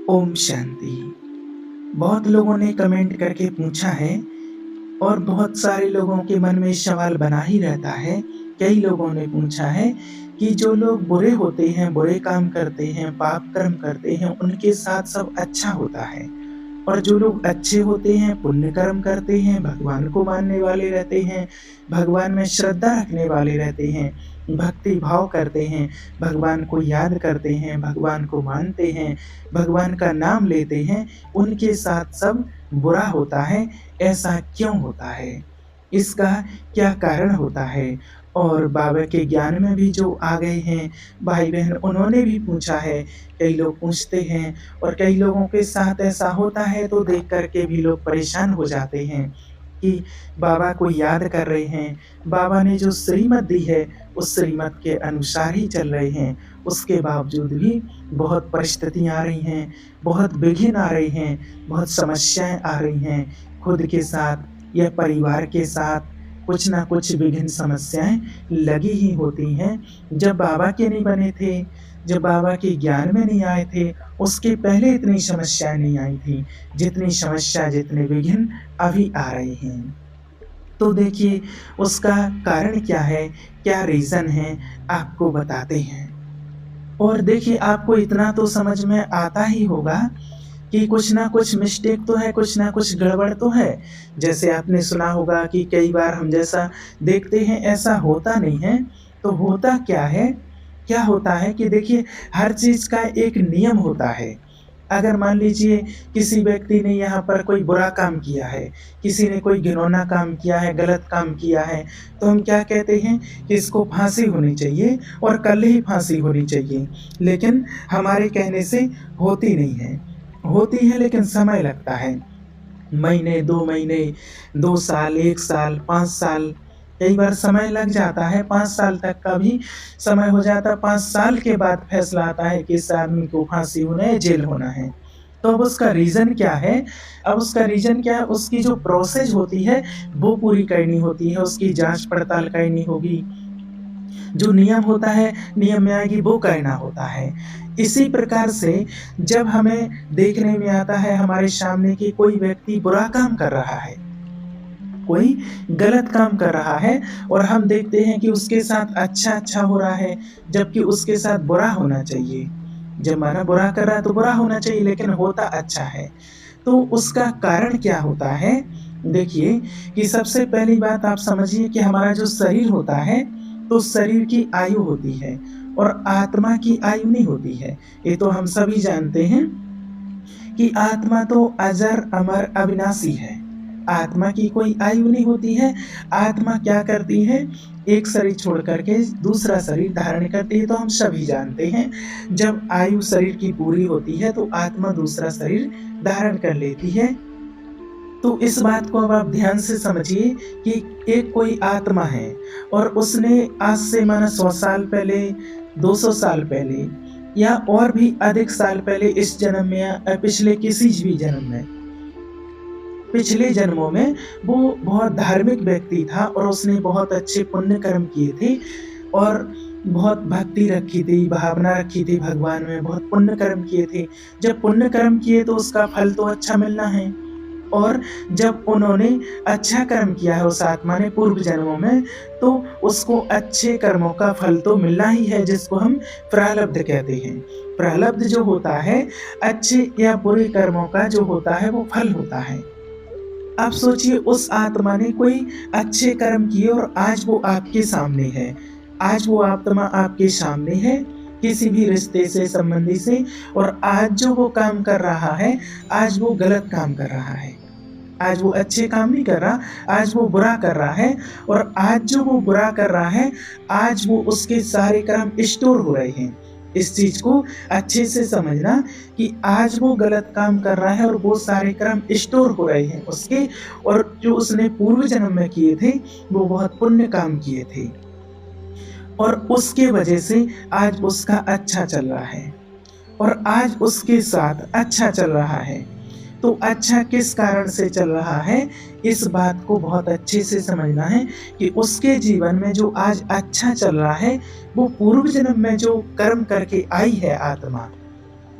ओम शांति। बहुत लोगों ने कमेंट करके पूछा है और बहुत सारे लोगों के मन में सवाल बना ही रहता है। कई लोगों ने पूछा है कि जो लोग बुरे होते हैं, बुरे काम करते हैं, पाप कर्म करते हैं, उनके साथ सब अच्छा होता है और जो लोग अच्छे होते हैं, पुण्य कर्म करते हैं, भगवान को मानने वाले रहते हैं, भगवान में श्रद्धा रखने वाले रहते हैं, भक्ति भाव करते हैं, भगवान को याद करते हैं, भगवान को मानते हैं, भगवान का नाम लेते हैं, उनके साथ सब बुरा होता है। ऐसा क्यों होता है? इसका क्या कारण होता है? और बाबा के ज्ञान में भी जो आ गए हैं भाई-बहन, उन्होंने भी पूछा है। कई लोग पूछते हैं और कई लोगों के साथ ऐसा होता है तो देख कर के भी लोग परेशान हो जाते हैं कि बाबा को याद कर रहे हैं, बाबा ने जो श्रीमत दी है, उस श्रीमत के अनुसार ही चल रहे हैं। उसके बावजूद भी बहुत परिस्थितियाँ आ रही हैं, बहुत विघ्न आ रहे हैं, बहुत समस्याएँ आ रही हैं। खुद के साथ या परिवार के साथ कुछ ना कुछ विघ्न समस्याएँ लगी ही होती हैं। जब बाबा के नहीं बने थे, जब बाबा के ज्ञान में नहीं आए थे, उसके पहले इतनी समस्याएँ नहीं आई थी, जितनी समस्या, जितने विघ्न अभी आ रहे हैं। तो देखिए, उसका कारण क्या है, क्या रीज़न है, आपको बताते हैं। और देखिए, आपको इतना तो समझ में आता ही होगा कि कुछ ना कुछ मिस्टेक तो है, कुछ ना कुछ गड़बड़ तो है। जैसे आपने सुना होगा कि कई बार हम जैसा देखते हैं, ऐसा होता नहीं है। तो होता क्या है? क्या होता है कि देखिए, हर चीज़ का एक नियम होता है। अगर मान लीजिए किसी व्यक्ति ने यहाँ पर कोई बुरा काम किया है, किसी ने कोई घिनौना काम किया है, गलत काम किया है, तो हम क्या कहते हैं कि इसको फांसी होनी चाहिए और कल ही फांसी होनी चाहिए। लेकिन हमारे कहने से होती नहीं है। होती है लेकिन समय लगता है। महीने, 2 महीने, 2 साल, 1 साल, 5 साल, कई बार समय लग जाता है, 5 साल तक का भी समय हो जाता है। 5 साल के बाद फैसला आता है कि इस आदमी को फांसी होना है, जेल होना है। तो अब उसका रीज़न क्या है? अब उसका रीज़न क्या है? उसकी जो प्रोसेस होती है, वो पूरी करनी होती है, उसकी जाँच-पड़ताल करनी होगी। जो नियम होता है, नियम में आएगी वो करना होता है। इसी प्रकार से जब हमें देखने में आता है हमारे सामने कि कोई व्यक्ति बुरा काम कर रहा है, कोई गलत काम कर रहा है और हम देखते हैं कि उसके साथ अच्छा-अच्छा हो रहा है, जबकि उसके साथ बुरा होना चाहिए। जब माना बुरा कर रहा है तो बुरा होना चाहिए लेकिन होता अच्छा है। तो उसका कारण क्या होता है? देखिए कि सबसे पहली बात आप समझिए कि हमारा जो शरीर होता है, तो शरीर की आयु होती है और आत्मा की आयु नहीं होती है। ये तो हम सभी जानते हैं कि आत्मा तो अजर, अमर, अविनाशी है। आत्मा की कोई आयु नहीं होती है। आत्मा क्या करती है? एक शरीर छोड़ कर के दूसरा शरीर धारण करती है, तो हम सभी जानते हैं। जब आयु शरीर की पूरी होती है, तो आत्मा दूसरा शरीर धारण कर लेती है। तो इस बात को अब आप ध्यान से समझिए कि एक कोई आत्मा है और उसने आज से माना 100 साल पहले, 200 साल पहले या और भी अधिक साल पहले इस जन्म में या पिछले किसी भी जन्म में, पिछले जन्मों में वो बहुत धार्मिक व्यक्ति था और उसने बहुत अच्छे पुण्य कर्म किए थे और बहुत भक्ति रखी थी, भावना रखी थी भगवान में, बहुत पुण्य कर्म किए थे। जब पुण्य कर्म किए तो उसका फल तो अच्छा मिलना है। और जब उन्होंने अच्छा कर्म किया है उस आत्मा ने पूर्व जन्मों में, तो उसको अच्छे कर्मों का फल तो मिलना ही है, जिसको हम प्रारब्ध कहते हैं। प्रारब्ध जो होता है, अच्छे या बुरे कर्मों का जो होता है, वो फल होता है। आप सोचिए उस आत्मा ने कोई अच्छे कर्म किए और आज वो आपके सामने है। आज वो आत्मा आपके सामने है, किसी भी रिश्ते से, संबंधी से, और आज जो वो काम कर रहा है, आज वो गलत काम कर रहा है। आज वो अच्छे काम नहीं कर रहा, आज वो बुरा कर रहा है और आज जो वो बुरा कर रहा है, आज वो उसके सारे कर्म स्टोर हो रहे हैं। इस चीज़ को अच्छे से समझना कि आज वो गलत काम कर रहा है और वो सारे कर्म स्टोर हो रहे हैं उसके, और जो उसने पूर्व जन्म में किए थे, वो बहुत पुण्य काम किए थे और उसके वजह से आज उसका अच्छा चल रहा है और आज उसके साथ अच्छा चल रहा है। तो अच्छा किस कारण से चल रहा है, इस बात को बहुत अच्छे से समझना है कि उसके जीवन में जो आज अच्छा चल रहा है, वो पूर्व जन्म में जो कर्म करके आई है आत्मा,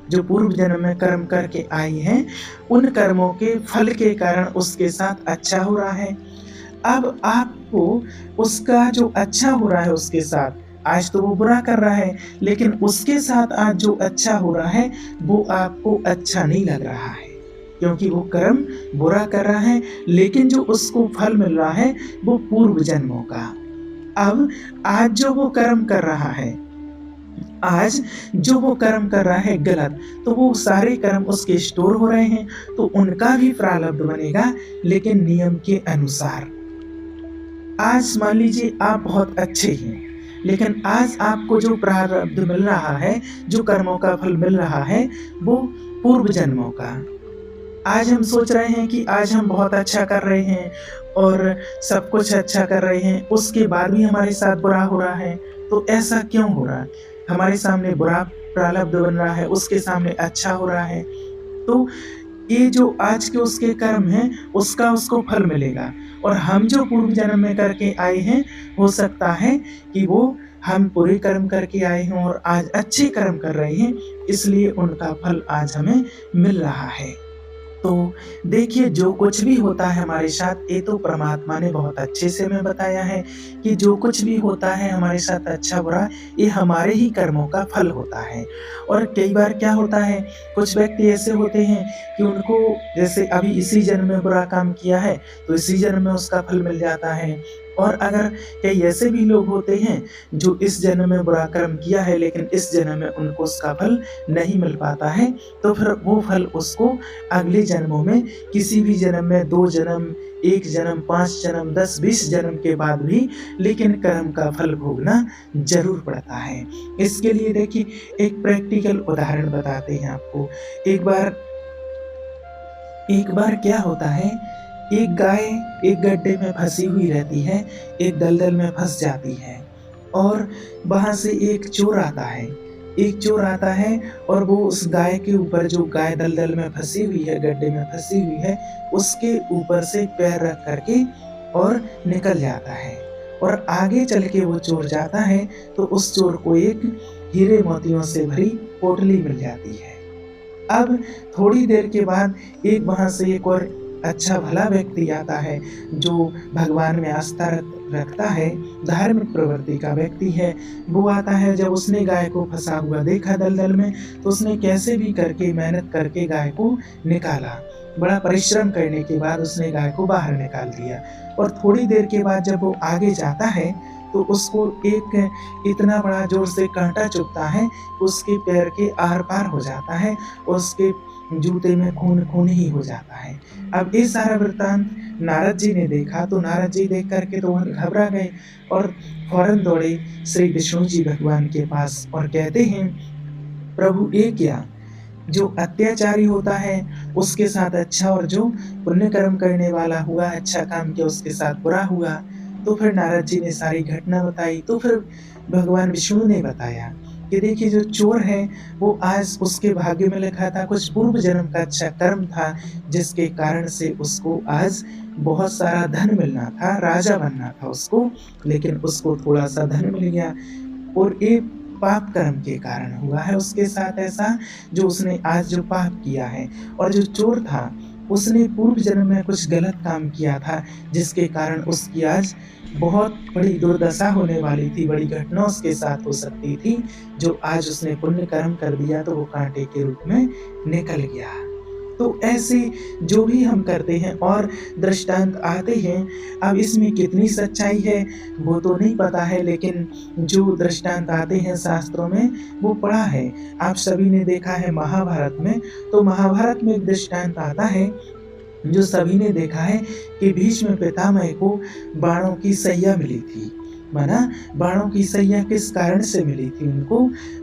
जो पूर्व जन्म में कर्म करके आई है, उन कर्मों के फल के कारण उसके साथ अच्छा हो रहा है। अब आपको उसका जो अच्छा हो रहा है उसके साथ, आज तो वो बुरा कर रहा है, लेकिन उसके साथ आज जो अच्छा हो रहा है, वो आपको अच्छा नहीं लग रहा है, क्योंकि वो कर्म बुरा कर रहा है, लेकिन जो उसको फल मिल रहा है, वो पूर्व जन्मों का। अब आज जो वो कर्म कर रहा है, आज जो वो कर्म कर रहा है गलत, तो वो सारे कर्म उसके स्टोर हो रहे हैं, तो उनका भी प्रारब्ध बनेगा, लेकिन नियम के अनुसार। आज मान लीजिए आप बहुत अच्छे हैं, लेकिन आज आपको जो प्रारब्ध मिल रहा है, जो कर्मों का फल मिल रहा है, वो पूर्व जन्मों का। आज हम सोच रहे हैं कि आज हम बहुत अच्छा कर रहे हैं और सब कुछ अच्छा कर रहे हैं, उसके बाद भी हमारे साथ बुरा हो रहा है, तो ऐसा क्यों हो रहा है? हमारे सामने बुरा प्रारब्ध बन रहा है, उसके सामने अच्छा हो रहा है। तो ये जो आज के उसके कर्म हैं, उसका उसको फल मिलेगा, और हम जो पूर्व जन्म में करके आए हैं, हो सकता है कि वो हम बुरे कर्म करके आए हों और आज अच्छे कर्म कर रहे हैं, इसलिए उनका फल आज हमें मिल रहा है। तो देखिए, जो कुछ भी होता है हमारे साथ, ये तो परमात्मा ने बहुत अच्छे से हमें बताया है कि जो कुछ भी होता है हमारे साथ अच्छा बुरा, ये हमारे ही कर्मों का फल होता है। और कई बार क्या होता है, कुछ व्यक्ति ऐसे होते हैं कि उनको जैसे अभी इसी जन्म में बुरा काम किया है, तो इसी जन्म में उसका फल मिल जाता है। और अगर कई ऐसे भी लोग होते हैं जो इस जन्म में बुरा कर्म किया है, लेकिन इस जन्म में उनको उसका फल नहीं मिल पाता है, तो फिर वो फल उसको अगले जन्मों में, किसी भी जन्म में 2 जन्म, 1 जन्म, 5 जन्म, 10, 20 जन्म के बाद भी, लेकिन कर्म का फल भोगना ज़रूर पड़ता है। इसके लिए देखिए, एक प्रैक्टिकल उदाहरण बताते हैं आपको। एक बार क्या होता है, एक गाय एक गड्ढे में फँसी हुई रहती है, एक दलदल में फँस जाती है, और वहाँ से एक चोर आता है। एक चोर आता है और वो उस गाय के ऊपर, जो गाय दलदल में फँसी हुई है, गड्ढे में फँसी हुई है, उसके ऊपर से पैर रख कर के और निकल जाता है। और आगे चल के वो चोर जाता है, तो उस चोर को एक हीरे मोतियों से भरी पोटली मिल जाती है। अब थोड़ी देर के बाद एक वहाँ से एक और अच्छा भला व्यक्ति आता है, जो भगवान में आस्था रखता है, धार्मिक प्रवृत्ति का व्यक्ति है। वो आता है, जब उसने गाय को फँसा हुआ देखा दलदल में, तो उसने कैसे भी करके मेहनत करके गाय को निकाला। बड़ा परिश्रम करने के बाद उसने गाय को बाहर निकाल दिया, और थोड़ी देर के बाद जब वो आगे जाता है, तो उसको एक इतना बड़ा ज़ोर से काँटा चुभता है, उसके पैर के आर-पार हो जाता है, उसके जूते में खून-खून ही हो जाता है। अब ये सारा वृत्तांत नारद जी ने देखा, तो नारद जी देख कर के तो घबरा गए और फ़ौरन दौड़े श्री विष्णु जी भगवान के पास और कहते हैं, प्रभु ये क्या? जो अत्याचारी होता है उसके साथ अच्छा, और जो पुण्य कर्म करने वाला हुआ, अच्छा काम किया, उसके साथ बुरा हुआ। तो फिर नारद जी ने सारी घटना बताई। तो फिर भगवान विष्णु ने बताया कि देखिए, जो चोर है वो आज उसके भाग्य में लिखा था, कुछ पूर्व जन्म का अच्छा कर्म था, जिसके कारण से उसको आज बहुत सारा धन मिलना था, राजा बनना था उसको, लेकिन उसको थोड़ा-सा धन मिल गया, और ये पाप कर्म के कारण हुआ है उसके साथ ऐसा, जो उसने आज जो पाप किया है। और जो चोर था, उसने पूर्व जन्म में कुछ गलत काम किया था, जिसके कारण उसकी आज बहुत बड़ी दुर्दशा होने वाली थी, बड़ी घटना उसके साथ हो सकती थी, जो आज उसने पुण्य कर्म कर दिया, तो वो काँटे के रूप में निकल गया। तो ऐसे जो भी हम करते हैं और दृष्टांत आते हैं, अब इसमें कितनी सच्चाई है वो तो नहीं पता है, लेकिन जो दृष्टांत आते हैं शास्त्रों में, वो पढ़ा है। आप सभी ने देखा है महाभारत में, तो महाभारत में एक दृष्टांत आता है, जो सभी ने देखा है कि भीष्म पितामह को बाणों की सैया मिली थी। माना, बाणों की सैया किस कारण से मिली थी उनको,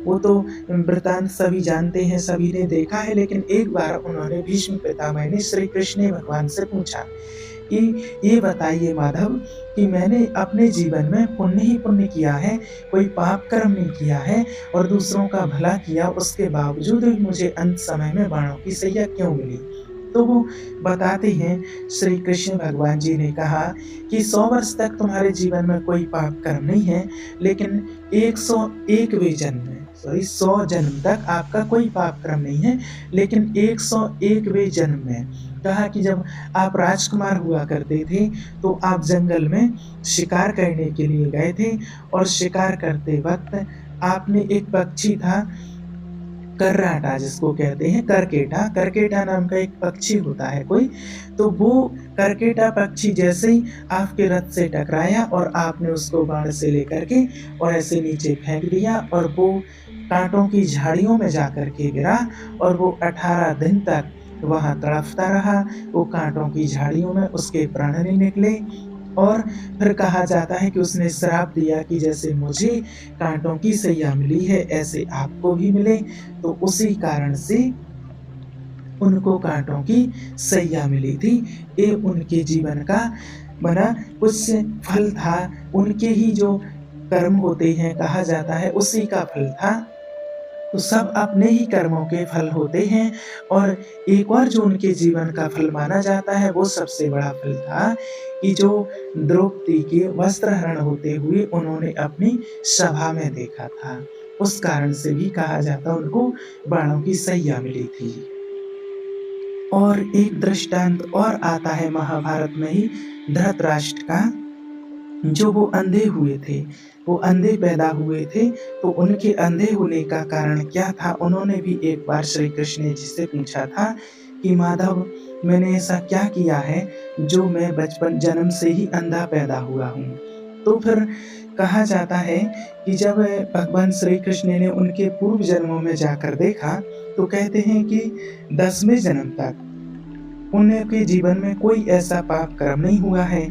वो तो वृतांत सभी जानते हैं, सभी ने देखा है। लेकिन एक बार उन्होंने, भीष्म पितामह ने श्री कृष्ण भगवान से पूछा कि ये बताइए माधव, कि मैंने अपने जीवन में पुण्य ही पुण्य किया है, कोई पाप कर्म नहीं किया है, और दूसरों का भला किया, उसके बावजूद भी मुझे अंत समय में बाणों की सैया क्यों मिली? तो वो बताते हैं, श्री कृष्ण भगवान जी ने कहा कि 100 वर्ष तक तुम्हारे जीवन में कोई पाप कर्म नहीं है, लेकिन 101वें जन्म में 100 जन्म तक आपका कोई पाप कर्म नहीं है, लेकिन 101वें जन्म में कहा कि जब आप राजकुमार हुआ करते थे, तो आप जंगल में शिकार करने के लिए गए थे और शिकार करते वक़्त आपने एक पक्षी था कर्राटा जिसको कहते हैं करकेटा, करकेटा नाम का एक पक्षी होता है कोई, तो वो करकेटा पक्षी जैसे ही आपके रथ से टकराया और आपने उसको बाण से लेकर के और ऐसे नीचे फेंक दिया और वो काँटों की झाड़ियों में जाकर के गिरा और वो 18 दिन तक वहाँ तड़पता रहा। वो काँटों की झाड़ियों में उसके प्राण नहीं निकले और फिर कहा जाता है कि उसने श्राप दिया कि जैसे मुझे काँटों की सैया मिली है, ऐसे आपको भी मिले। तो उसी कारण से उनको काँटों की सैया मिली थी। ये उनके जीवन का बना कुछ फल था, उनके ही जो कर्म होते हैं कहा जाता है उसी का फल था। तो सब अपने ही कर्मों के फल होते हैं और एक और जो उनके जीवन का फल माना जाता है वो सबसे बड़ा फल था कि जो द्रौपदी के वस्त्रहरण होते हुए उन्होंने अपनी सभा में देखा था। उस कारण से भी कहा जाता उनको बाणों की सैया मिली थी। और एक दृष्टांत और आता है महाभारत में ही धृतराष्ट्र का, जो वो अंधे हुए थे, वो अंधे पैदा हुए थे, तो उनके अंधे होने का कारण क्या था? उन्होंने भी एक बार श्री कृष्ण जी से पूछा था कि माधव मैंने ऐसा क्या किया है जो मैं बचपन जन्म से ही अंधा पैदा हुआ हूँ? तो फिर कहा जाता है कि जब भगवान श्री कृष्ण ने उनके पूर्व जन्मों में जाकर देखा, तो कहते हैं कि 10वें जन्म तक उनके जीवन में कोई ऐसा पाप कर्म नहीं हुआ है।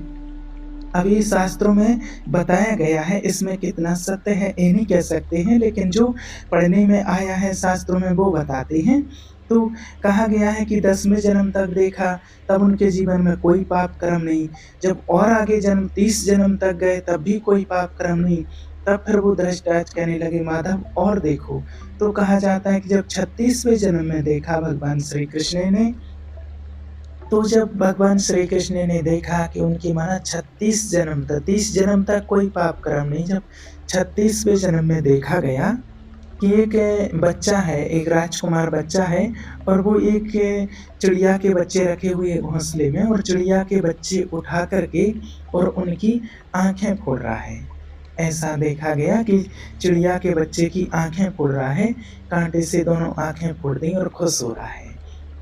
अब ये शास्त्रों में बताया गया है, इसमें कितना सत्य है ये नहीं कह सकते हैं, लेकिन जो पढ़ने में आया है शास्त्रों में वो बताते हैं। तो कहा गया है कि 10वें जन्म तक देखा, तब उनके जीवन में कोई पाप कर्म नहीं। जब और आगे जन्म 30 जन्म तक गए तब भी कोई पाप कर्म नहीं। तब फिर वो धृतराष्ट्र कहने लगे माधव और देखो। तो कहा जाता है कि जब 36वें जन्म में देखा भगवान श्री कृष्ण ने, तो जब भगवान श्री कृष्ण ने देखा कि उनकी माना 36 जन्म तक 30 जन्म तक कोई पाप कर्म नहीं, जब 36वें जन्म में देखा गया कि एक बच्चा है, एक राजकुमार बच्चा है और वो एक चिड़िया के बच्चे रखे हुए घोंसले में और चिड़िया के बच्चे उठा करके और उनकी आँखें फोड़ रहा है। ऐसा देखा गया कि चिड़िया के बच्चे की आँखें फोड़ रहा है, काँटे से दोनों आँखें फोड़ दी और खुश हो रहा है।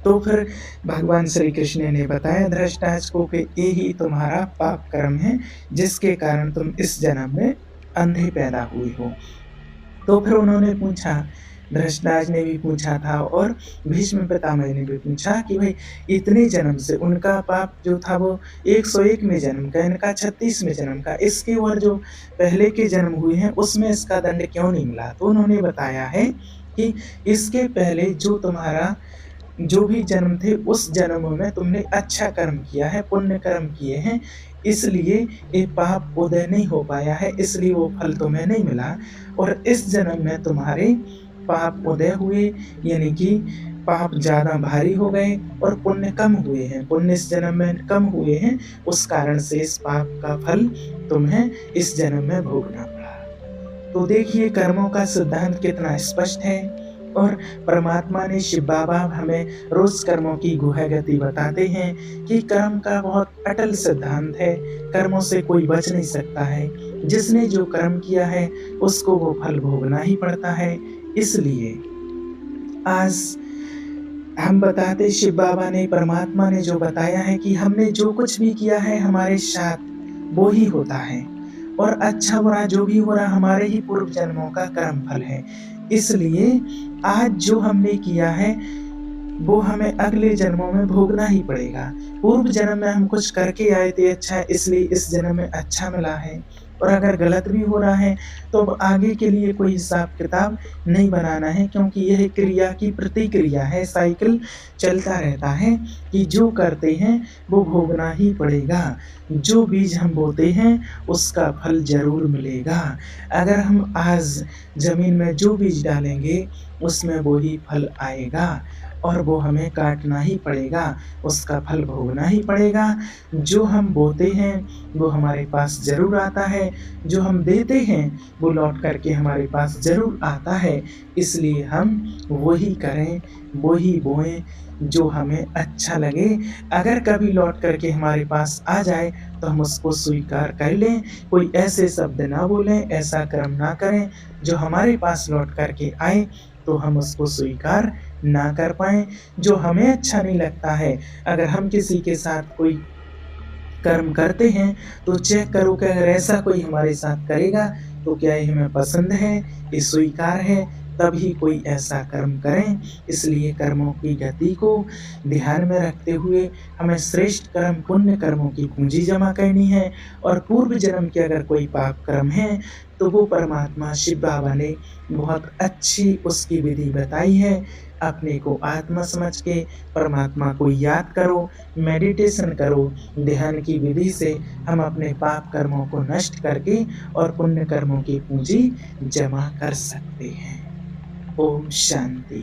तो फिर भगवान श्री कृष्ण ने बताया धृतराष्ट्र को कि यही तुम्हारा पाप कर्म है, जिसके कारण तुम इस जन्म में अंधे पैदा हुए हो। तो फिर उन्होंने पूछा, धृतराष्ट्र ने भी पूछा था और भीष्म पितामह ने भी पूछा कि भाई इतने जन्म से उनका पाप जो था वो 101वें जन्म का, इनका 36वें जन्म का, इसके और जो पहले के जन्म हुए हैं उसमें इसका दंड क्यों नहीं मिला? तो उन्होंने बताया है कि इसके पहले जो तुम्हारा जो भी जन्म थे उस जन्म में तुमने अच्छा कर्म किया है, पुण्य कर्म किए हैं, इसलिए ये पाप उदय नहीं हो पाया है, इसलिए वो फल तुम्हें नहीं मिला। और इस जन्म में तुम्हारे पाप उदय हुए, यानी कि पाप ज़्यादा भारी हो गए और पुण्य कम हुए हैं, पुण्य इस जन्म में कम हुए हैं, उस कारण से इस पाप का फल तुम्हें इस जन्म में भोगना पड़ा। तो देखिए कर्मों का सिद्धांत कितना स्पष्ट है और परमात्मा ने शिव बाबा हमें रोज कर्मों की गुह गति बताते हैं कि कर्म का बहुत अटल सिद्धांत है, कर्मों से कोई बच नहीं सकता है। जिसने जो कर्म किया है उसको वो फल भोगना ही पड़ता है। इसलिए आज हम बताते शिव बाबा ने, परमात्मा ने जो बताया है कि हमने जो कुछ भी किया है हमारे साथ वो ही होता है और अच्छा बुरा जो भी हो रहा हमारे ही पूर्व जन्मों का कर्म फल है। इसलिए आज जो हमने किया है वो हमें अगले जन्मों में भोगना ही पड़ेगा। पूर्व जन्म में हम कुछ करके आए थे अच्छा, इसलिए इस जन्म में अच्छा मिला है, और अगर गलत भी हो रहा है तो अब आगे के लिए कोई हिसाब किताब नहीं बनाना है, क्योंकि यह क्रिया की प्रतिक्रिया है, साइकिल चलता रहता है कि जो करते हैं वो भोगना ही पड़ेगा। जो बीज हम बोते हैं उसका फल ज़रूर मिलेगा। अगर हम आज ज़मीन में जो बीज डालेंगे उसमें वो ही फल आएगा। और वो हमें काटना ही पड़ेगा, उसका फल भोगना ही पड़ेगा। जो हम बोते हैं, वो हमारे पास ज़रूर आता है, जो हम देते हैं, वो लौट कर के हमारे पास ज़रूर आता है। इसलिए हम वही करें, वही बोएँ, जो हमें अच्छा लगे। अगर कभी लौट कर के हमारे पास आ जाए, तो हम उसको स्वीकार कर लें, कोई ऐसे शब्द ना बोलें, ऐसा कर्म ना करें, जो हमारे पास लौट कर के आए, तो हम उसको स्वीकार ना कर पाएँ। जो हमें अच्छा नहीं लगता है, अगर हम किसी के साथ कोई कर्म करते हैं, तो चेक करो कि अगर ऐसा कोई हमारे साथ करेगा, तो क्या ये हमें पसंद है, ये स्वीकार है, तभी कोई ऐसा कर्म करें। इसलिए कर्मों की गति को ध्यान में रखते हुए हमें श्रेष्ठ कर्म, पुण्य कर्मों की पूँजी जमा करनी है और पूर्व जन्म के अगर कोई पाप कर्म हैं, तो वो परमात्मा शिव बाबा ने बहुत अच्छी उसकी विधि बताई है। अपने को आत्मा समझ के परमात्मा को याद करो, मेडिटेशन करो, ध्यान की विधि से हम अपने पाप कर्मों को नष्ट करके और पुण्य कर्मों की पूँजी जमा कर सकते हैं। ओम शांति।